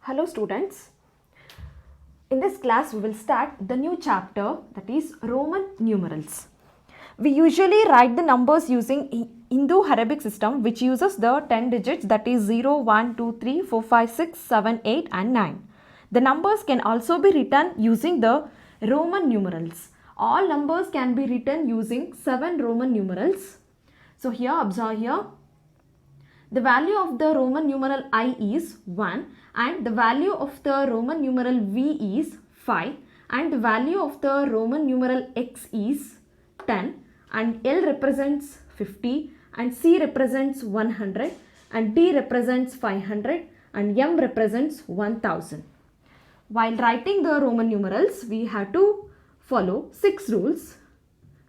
Hello students, in this class we will start the new chapter, that is Roman numerals. We usually write the numbers using Indo-Arabic system, which uses the 10 digits, that is 0, 1, 2, 3, 4, 5, 6, 7, 8 and 9. The numbers can also be written using the Roman numerals. All numbers can be written using 7 Roman numerals. So here, observe here. The value of the Roman numeral I is 1 and the value of the Roman numeral V is 5 and the value of the Roman numeral X is 10 and L represents 50 and C represents 100 and D represents 500 and M represents 1000. While writing the Roman numerals, we have to follow 6 rules.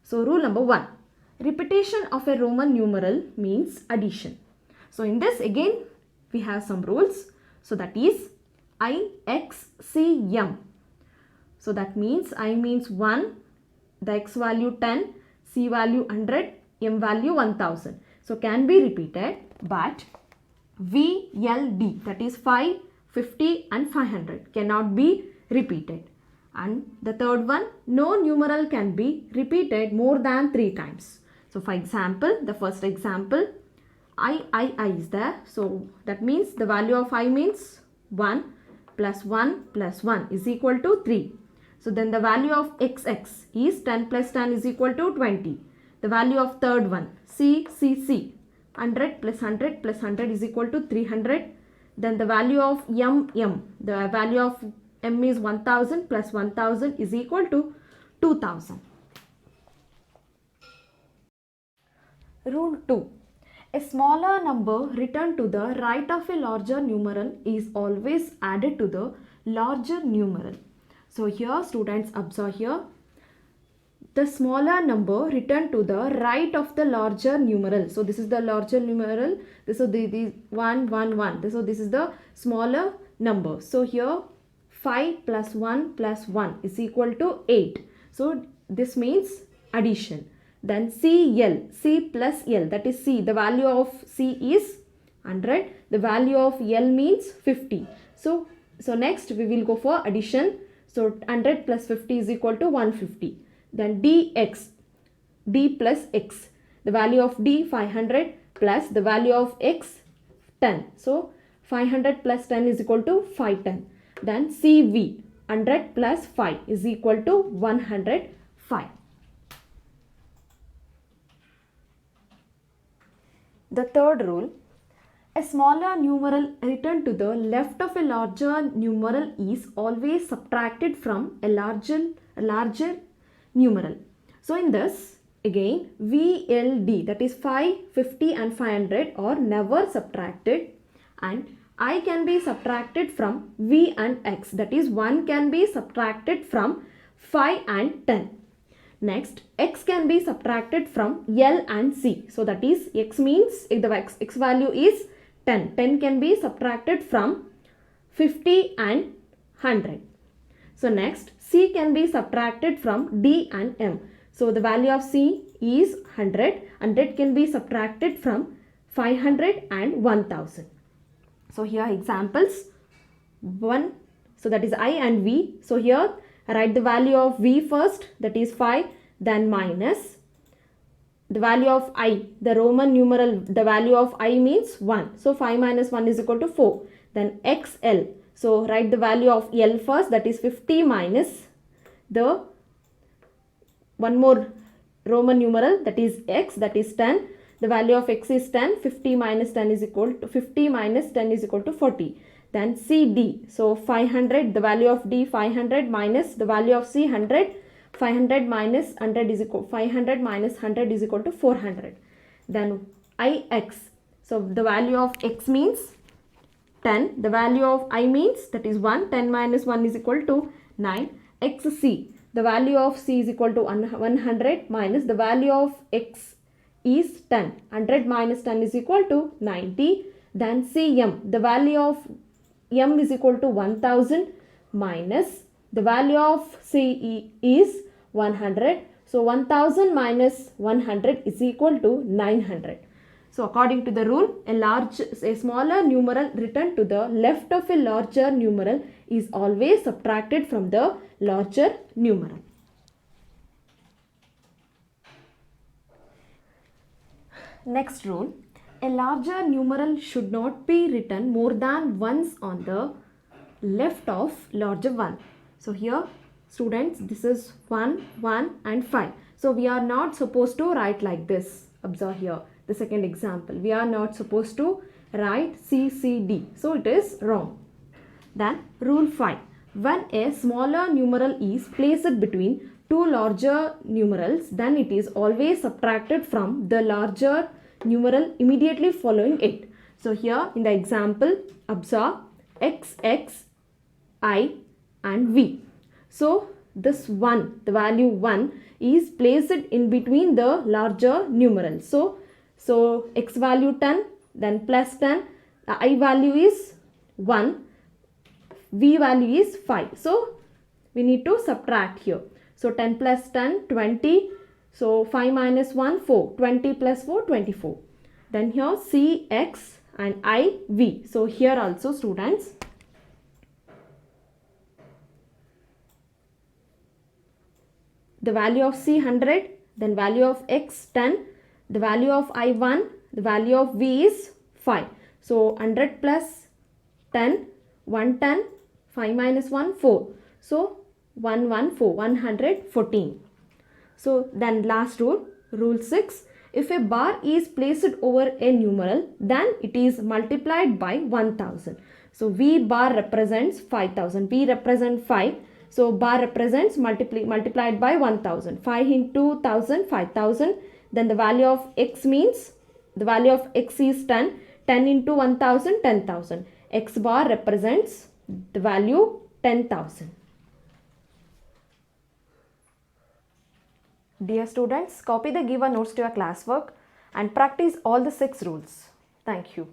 So rule number 1, repetition of a Roman numeral means addition. So in this again we have some rules. So that is I, X, C, M. So that means I means 1, the X value 10, C value 100, M value 1000. So can be repeated, but V, L, D, that is 5, 50 and 500 cannot be repeated. And the third one, no numeral can be repeated more than 3 times. So for example, the first example, I is there. So that means the value of I means 1 plus 1 plus 1 is equal to 3. So then the value of XX is 10 plus 10 is equal to 20. The value of third one, C, 100 plus 100 plus 100 is equal to 300. Then the value of M, the value of M is 1000 plus 1000 is equal to 2000. Rule 2. A smaller number written to the right of a larger numeral is always added to the larger numeral. So here students observe here, the smaller number written to the right of the larger numeral. So this is the larger numeral, this is the 1, 1, 1. So this is the smaller number. So here 5 plus 1 plus 1 is equal to 8. So this means addition. Then C plus L, that is C, the value of C is 100, the value of L means 50. So next we will go for addition. So 100 plus 50 is equal to 150. Then dx, D plus X, the value of D 500 plus the value of X 10. So 500 plus 10 is equal to 510. Then CV, 100 plus 5 is equal to 105. The third rule, a smaller numeral written to the left of a larger numeral is always subtracted from a larger numeral. So in this, again, VLD, that is 5, 50 and 500 are never subtracted, and I can be subtracted from V and X, that is 1 can be subtracted from 5 and 10. Next, X can be subtracted from L and C. So that is X means if the X value is 10. 10 can be subtracted from 50 and 100. So next, C can be subtracted from D and M. So the value of C is 100. 100 can be subtracted from 500 and 1000. So here examples 1. So that is I and V. So here write the value of V first, that is 5, then minus the value of I, the Roman numeral, the value of I means 1. So 5 minus 1 is equal to 4. Then XL. So write the value of L first, that is 50 minus the one more Roman numeral, that is X, that is 10. The value of X is 10. 50 minus 10 is equal to 50 minus 10 is equal to 40. Then CD, so 500, the value of D 500 minus the value of C 100, 500 minus 100 is equal, 500 minus 100 is equal to 400. Then IX, so the value of X means 10, the value of I means that is 1, 10 minus 1 is equal to 9, XC, the value of C is equal to 100 minus the value of X is 10, 100 minus 10 is equal to 90, then CM, the value of M is equal to 1000 minus the value of C is 100. So 1000 minus 100 is equal to 900. So according to the rule, a smaller numeral written to the left of a larger numeral is always subtracted from the larger numeral. Next rule, a larger numeral should not be written more than once on the left of larger one. So here students, this is 1, 1 and 5. So we are not supposed to write like this. Observe here the second example. We are not supposed to write C, C, D. So it is wrong. Then rule 5. When a smaller numeral is placed between two larger numerals, then it is always subtracted from the larger numeral immediately following it. So here in the example, observe x, x, I and V. So this 1, the value 1 is placed in between the larger numerals. So x value 10, then plus 10, the I value is 1, V value is 5. So we need to subtract here. So 10 plus 10, 20. So 5 minus 1, 4. 20 plus 4, 24. Then here C, X and I, V. So here also students, the value of C 100, then value of X 10, the value of I 1, the value of V is 5. So 100 plus 10, 110, 5 minus 1, 4. So 114, 114. So then last rule, rule 6. If a bar is placed over a numeral, then it is multiplied by 1000. So V bar represents 5000. V represents 5. So bar represents multiplied by 1000. 5 into 1000, 5000. Then the value of x means, the value of x is 10. 10 into 1000, 10,000. X bar represents the value 10,000. Dear students, copy the given notes to your classwork and practice all the 6 rules. Thank you.